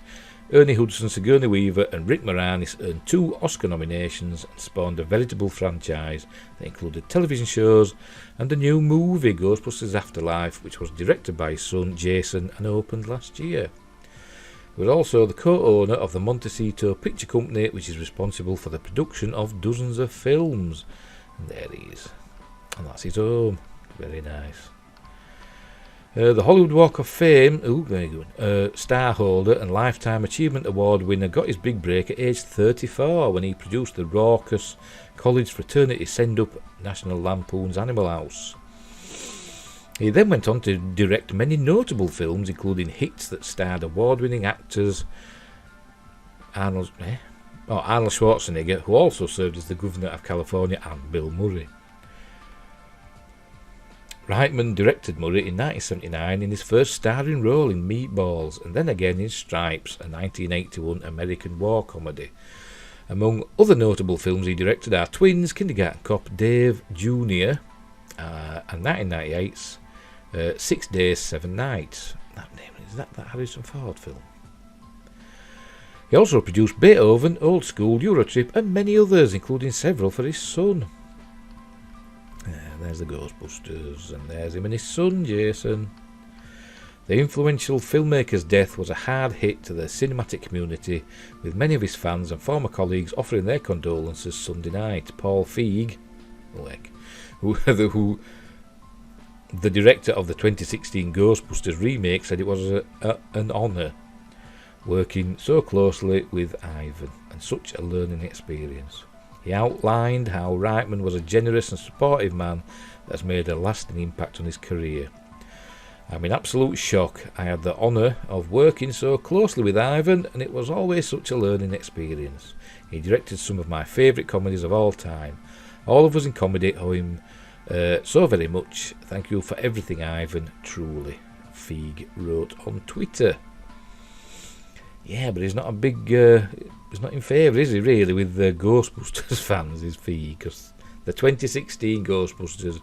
Ernie Hudson, Sigourney Weaver, and Rick Moranis earned 2 Oscar nominations and spawned a veritable franchise that included television shows and a new movie, Ghostbusters Afterlife, which was directed by his son Jason and opened last year. He was also the co-owner of the Montecito Picture Company, which is responsible for the production of dozens of films. And there he is. And that's his home. Very nice. The Hollywood Walk of Fame, very good, star holder and Lifetime Achievement Award winner got his big break at age 34 when he produced the raucous college fraternity send-up National Lampoon's Animal House. He then went on to direct many notable films, including hits that starred award-winning actors Arnold Schwarzenegger, who also served as the Governor of California, and Bill Murray. Reitman directed Murray in 1979 in his first starring role in Meatballs, and then again in Stripes, a 1981 American war comedy. Among other notable films he directed are Twins, Kindergarten Cop, Dave Jr., and 1998's 6 Days, 7 Nights. Is that Harrison Ford film? He also produced Beethoven, Old School, Eurotrip, and many others, including several for his son. There's the Ghostbusters, and there's him and his son, Jason. The influential filmmaker's death was a hard hit to the cinematic community, with many of his fans and former colleagues offering their condolences Sunday night. Paul Feig, who the director of the 2016 Ghostbusters remake, said it was an honour working so closely with Ivan, and such a learning experience. He outlined how Reitman was a generous and supportive man that has made a lasting impact on his career. I'm in absolute shock. I had the honour of working so closely with Ivan, and it was always such a learning experience. He directed some of my favourite comedies of all time. All of us in comedy owe him so very much. Thank you for everything, Ivan. Truly, Feig wrote on Twitter. Yeah, but he's not a big... he's not in favour, is he, really, with the Ghostbusters fans, is Feig? Because the 2016 Ghostbusters,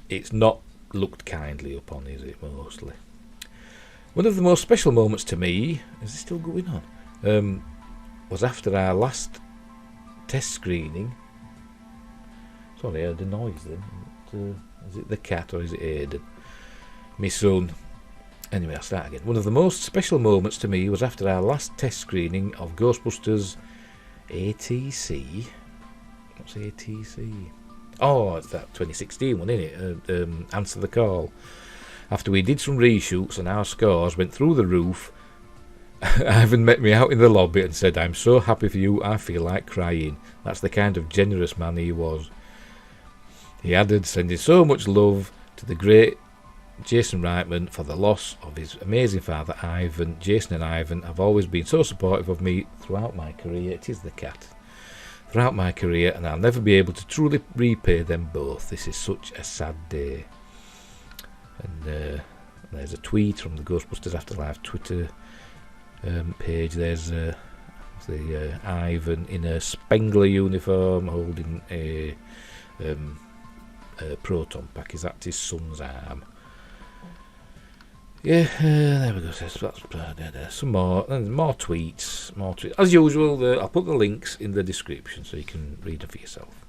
it's not looked kindly upon, is it, mostly? One of the most special moments to me, is it still going on, was after our last test screening. Sorry, I heard a noise then. Is it the cat or is it Aidan? My son. Anyway, I'll start again. One of the most special moments to me was after our last test screening of Ghostbusters ATC. What's ATC? Oh, it's that 2016 one, isn't it? Answer the Call. After we did some reshoots and our scores went through the roof, Ivan met me out in the lobby and said, "I'm so happy for you, I feel like crying." That's the kind of generous man he was. He added, sending so much love to the great Jason Reitman for the loss of his amazing father Ivan. Jason and Ivan have always been so supportive of me throughout my career. It is the cat. Throughout my career, and I'll never be able to truly repay them both. This is such a sad day. And there's a tweet from the Ghostbusters Afterlife Twitter page. There's the Ivan in a Spengler uniform holding a proton pack. Is that his son's arm? Yeah, there we go. That's some more tweets. As usual, I'll put the links in the description so you can read them for yourself.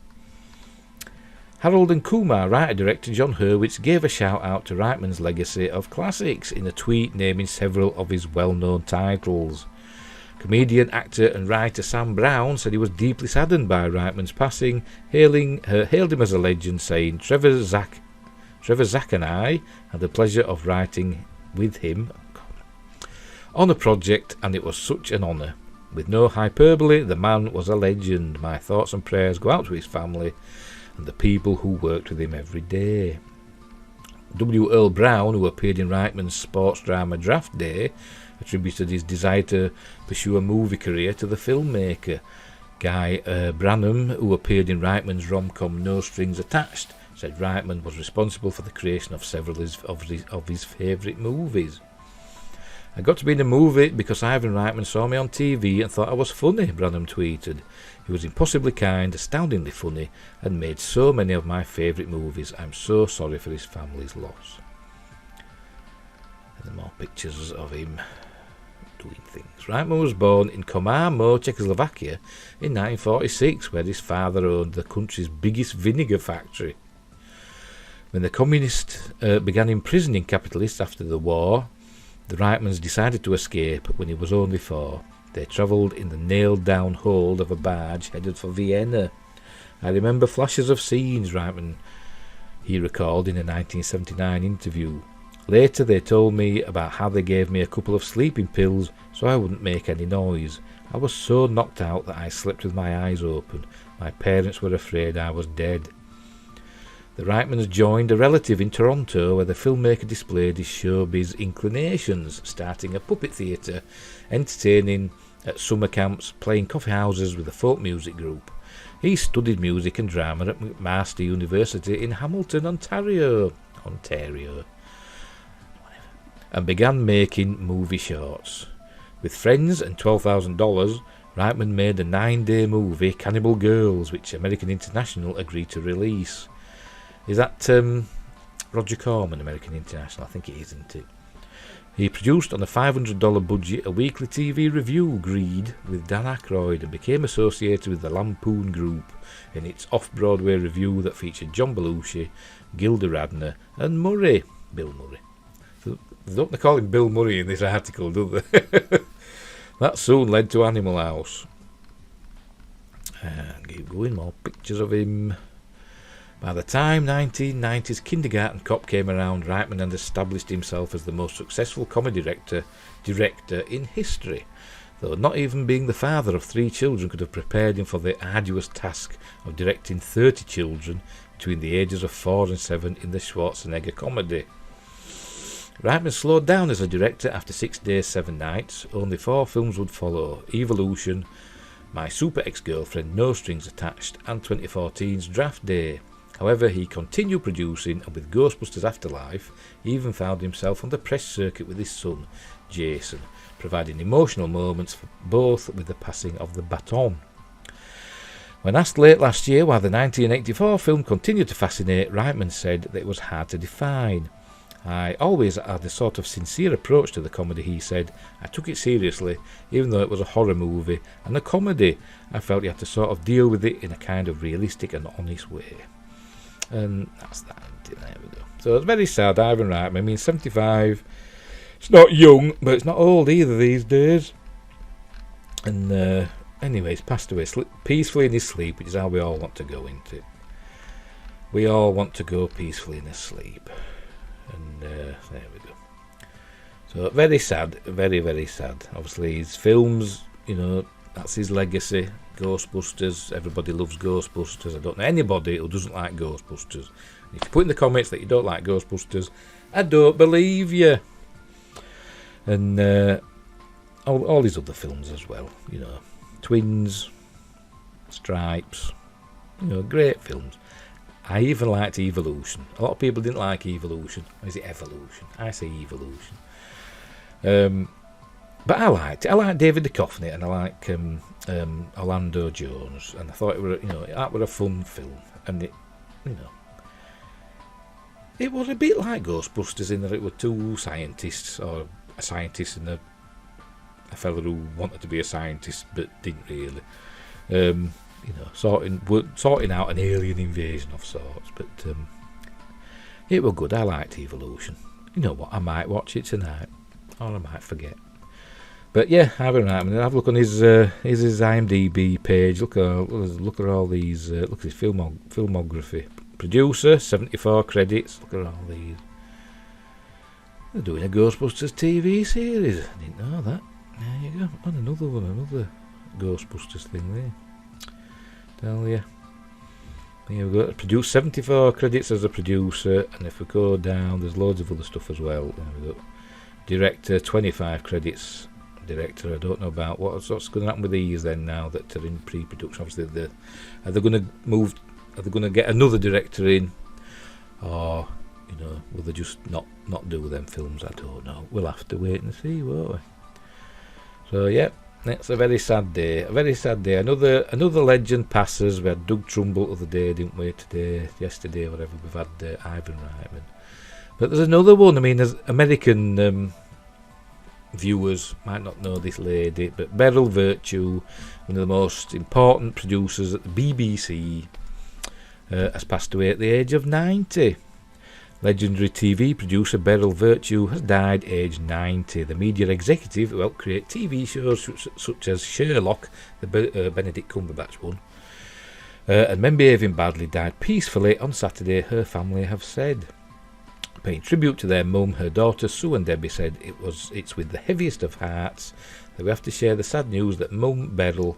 Harold and Kumar writer-director John Hurwitz gave a shout-out to Reitman's legacy of classics in a tweet naming several of his well-known titles. Comedian, actor and writer Sam Brown said he was deeply saddened by Reitman's passing, hailed him as a legend, saying, Trevor Zach and I had the pleasure of writing with him on a project, and it was such an honour. With no hyperbole, the man was a legend. My thoughts and prayers go out to his family and the people who worked with him every day. W. Earl Brown, who appeared in Reitman's sports drama Draft Day, attributed his desire to pursue a movie career to the filmmaker. Guy Branham, who appeared in Reitman's rom-com No Strings Attached, said Reitman was responsible for the creation of several of his favourite movies. I got to be in a movie because Ivan Reitman saw me on TV and thought I was funny, Branham tweeted. He was impossibly kind, astoundingly funny, and made so many of my favourite movies. I'm so sorry for his family's loss. And there are more pictures of him doing things. Reitman was born in Komarmo, Czechoslovakia in 1946, where his father owned the country's biggest vinegar factory. When the communists began imprisoning capitalists after the war, the Reitmans decided to escape when he was only 4. They travelled in the nailed-down hold of a barge headed for Vienna. I remember flashes of scenes, Reitman, he recalled in a 1979 interview. Later they told me about how they gave me a couple of sleeping pills so I wouldn't make any noise. I was so knocked out that I slept with my eyes open. My parents were afraid I was dead. The Reitmans joined a relative in Toronto where the filmmaker displayed his showbiz inclinations, starting a puppet theatre, entertaining at summer camps, playing coffee houses with a folk music group. He studied music and drama at McMaster University in Hamilton, Ontario, and began making movie shorts. With friends and $12,000, Reitman made a 9-day movie, Cannibal Girls, which American International agreed to release. Is that Roger Corman, American International? I think it is, isn't it? He produced on a $500 budget a weekly TV review, Greed, with Dan Aykroyd, and became associated with the Lampoon Group in its off-Broadway review that featured John Belushi, Gilda Radner and Bill Murray. So they call him Bill Murray in this article, don't they? That soon led to Animal House. And keep going, more pictures of him. By the time 1990's Kindergarten Cop came around, Reitman had established himself as the most successful comedy director in history, though not even being the father of 3 children could have prepared him for the arduous task of directing 30 children between the ages of 4 and 7 in the Schwarzenegger comedy. Reitman slowed down as a director after 6 Days, 7 Nights. Only 4 films would follow: Evolution, My Super Ex-Girlfriend, No Strings Attached, and 2014's Draft Day. However, he continued producing, and with Ghostbusters Afterlife, he even found himself on the press circuit with his son, Jason, providing emotional moments for both with the passing of the baton. When asked late last year why the 1984 film continued to fascinate, Reitman said that it was hard to define. I always had a sort of sincere approach to the comedy, he said. I took it seriously, even though it was a horror movie and a comedy. I felt you had to sort of deal with it in a kind of realistic and honest way. And that's that. There we go. So it's very sad, Ivan Reitman. I mean, 75. It's not young, but it's not old either these days. And anyway, he's passed away peacefully in his sleep, which is how we all want to go into it. We all want to go peacefully in his sleep. And there we go. So very sad, very, very sad. Obviously, his films, you know, that's his legacy. Ghostbusters, everybody loves Ghostbusters. I don't know anybody who doesn't like Ghostbusters. If you put in the comments that you don't like Ghostbusters, I don't believe you. And all these other films as well, you know, Twins, Stripes, you know, great films. I even liked Evolution. A lot of people didn't like Evolution. Or is it Evolution? I say Evolution. But I liked it. I like David Duchovny, and I like Orlando Jones, and I thought it were, you know, that were a fun film, and it, you know, it was a bit like Ghostbusters in that it were 2 scientists, or a scientist and a fella who wanted to be a scientist but didn't really. sorting out an alien invasion of sorts. But it were good. I liked Evolution. You know what? I might watch it tonight, or I might forget. But yeah, Ivan Reitman. Have a look on his IMDb page. Look at all these. Look at his filmography. Producer, 74 credits. Look at all these. They're doing a Ghostbusters TV series. I didn't know that. There you go. And another Ghostbusters thing there. Tell you. Here we go. Produced 74 credits as a producer, and if we go down, there's loads of other stuff as well. There we go. Director, 25 credits. Director, I don't know about what's going to happen with these then now that are in pre-production. Obviously, are they going to move? Are they going to get another director in, or will they just not do them films? I don't know. We'll have to wait and see, won't we? So yeah, it's a very sad day. A very sad day. Another legend passes. We had Doug Trumbull the other day, didn't we? Yesterday, whatever. We've had Ivan Reitman. But there's another one. I mean, there's American viewers might not know this lady, but Beryl Vertue, one of the most important producers at the BBC, has passed away at the age of 90. Legendary TV producer Beryl Vertue has died aged 90. The media executive who helped create TV shows such as Sherlock, the Benedict Cumberbatch one, and men behaving badly, died peacefully on Saturday, her family have said. Paying tribute to their mum, her daughters Sue and Debbie said it's with the heaviest of hearts that we have to share the sad news that mum Beryl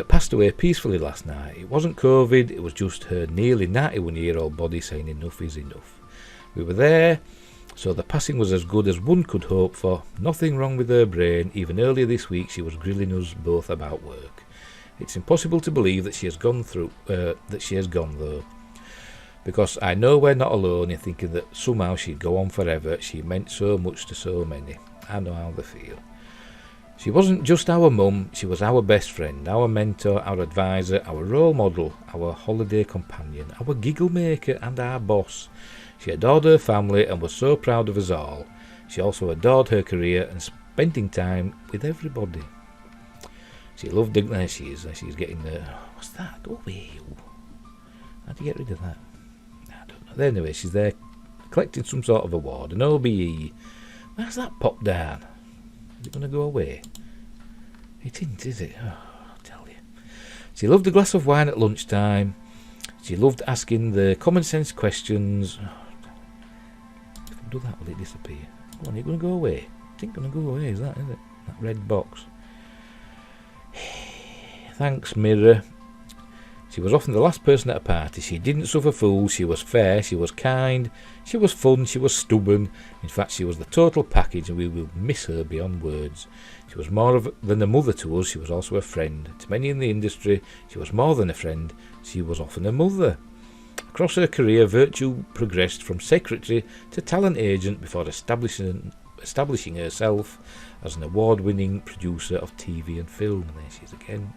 passed away peacefully last night. It wasn't COVID, it was just her nearly 91-year-old body saying enough is enough. We were there, so the passing was as good as one could hope for. Nothing wrong with her brain. Even earlier this week she was grilling us both about work. It's impossible to believe that she has gone though. Because I know we're not alone in thinking that somehow she'd go on forever. She meant so much to so many. I know how they feel. She wasn't just our mum, she was our best friend, our mentor, our advisor, our role model, our holiday companion, our giggle maker and our boss. She adored her family and was so proud of us all. She also adored her career and spending time with everybody. She loved it. There she is. She's getting the... What's that? Oh, ew. How do you get rid of that? Anyway, she's there collecting some sort of award, an OBE. Where's that popped down? Is it going to go away? It isn't, is it? Oh, I'll tell you. She loved a glass of wine at lunchtime. She loved asking the common sense questions. If I do that, will it disappear? Come on, it's going to go away. It ain't going to go away, is it? That red box. Thanks, mirror. She was often the last person at a party. She didn't suffer fools. She was fair. She was kind. She was fun. She was stubborn. In fact, she was the total package, and we will miss her beyond words. She was more than a mother to us. She was also a friend. To many in the industry, she was more than a friend. She was often a mother. Across her career, Vertue progressed from secretary to talent agent before establishing herself as an award-winning producer of TV and film. And there she is again.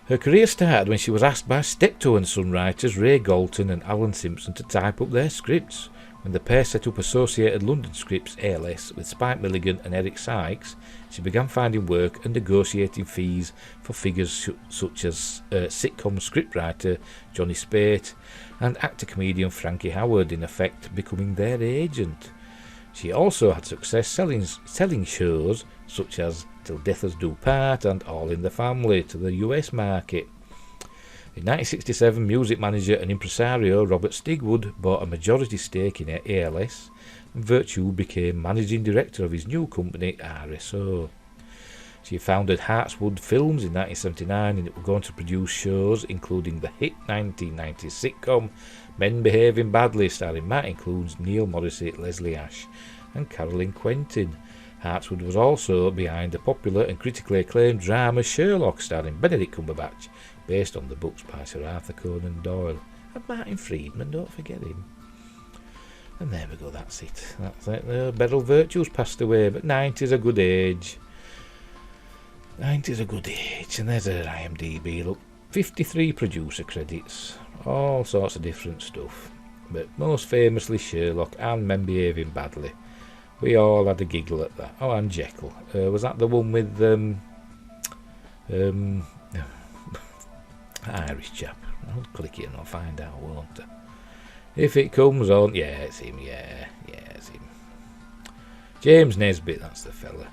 Her career started when she was asked by Steptoe and Son writers Ray Galton and Alan Simpson to type up their scripts. When the pair set up Associated London Scripts ALS with Spike Milligan and Eric Sykes, she began finding work and negotiating fees for figures such as sitcom scriptwriter Johnny Spate and actor-comedian Frankie Howard, in effect becoming their agent. She also had success selling shows such as Till Death Us Do Part and All in the Family to the US market. In 1967, music manager and impresario Robert Stigwood bought a majority stake in ALS, and Vertue became managing director of his new company, RSO. She founded Hartswood Films in 1979, and it would go on to produce shows including the hit 1990s sitcom Men Behaving Badly, starring Martin Clunes, Neil Morrissey, Leslie Ash and Carolyn Quentin. Hartswood was also behind the popular and critically acclaimed drama Sherlock, starring Benedict Cumberbatch, based on the books by Sir Arthur Conan Doyle. And Martin Friedman, don't forget him. And there we go, that's it. Beryl Vertue's passed away, but 90's a good age. 90's a good age, and there's her IMDb, look. 53 producer credits, all sorts of different stuff. But most famously Sherlock and Men Behaving Badly. We all had a giggle at that. Oh, and Jekyll. Was that the one with Irish chap. I'll click it and I'll find out, won't I? If it comes on, yeah, it's him, yeah, it's him. James Nesbitt, that's the fella.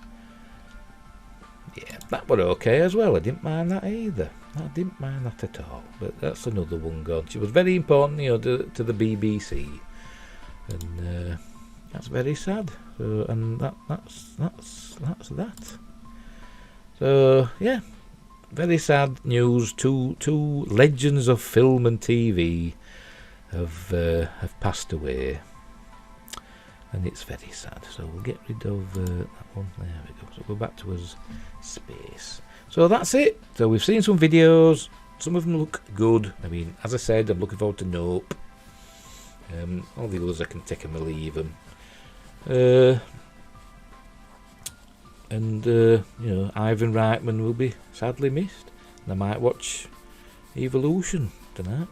Yeah, that were okay as well. I didn't mind that either. I didn't mind that at all. But that's another one gone. She was very important, to the BBC, and that's very sad. So, and that's that. So yeah, very sad news. Two legends of film and TV have passed away, and it's very sad. So we'll get rid of that one. There we go. So we're back to us space. So that's it. So we've seen some videos. Some of them look good. I mean, as I said, I'm looking forward to Nope. All the others I can take them or leave them. And Ivan Reitman will be sadly missed. And I might watch Evolution tonight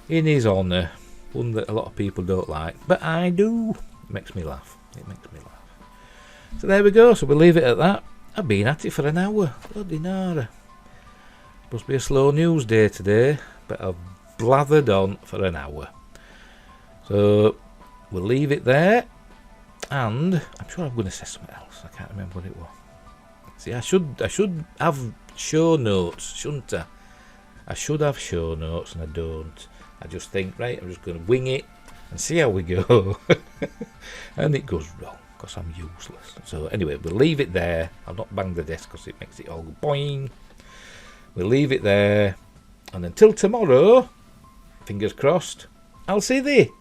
in his honour, one that a lot of people don't like, but I do. It makes me laugh. So there we go. So we'll leave it at that. I've been at it for an hour. Bloody Nara. Must be a slow news day today, but I've blathered on for an hour. So we'll leave it there. And I'm sure I'm going to say something else. I can't remember what it was. See, I should have show notes, shouldn't I? I should have show notes, and I don't. I just think, right, I'm just going to wing it and see how we go. And it goes wrong because I'm useless. So anyway, we'll leave it there. I'll not bang the desk because it makes it all go boing. We'll leave it there. And until tomorrow, fingers crossed, I'll see thee.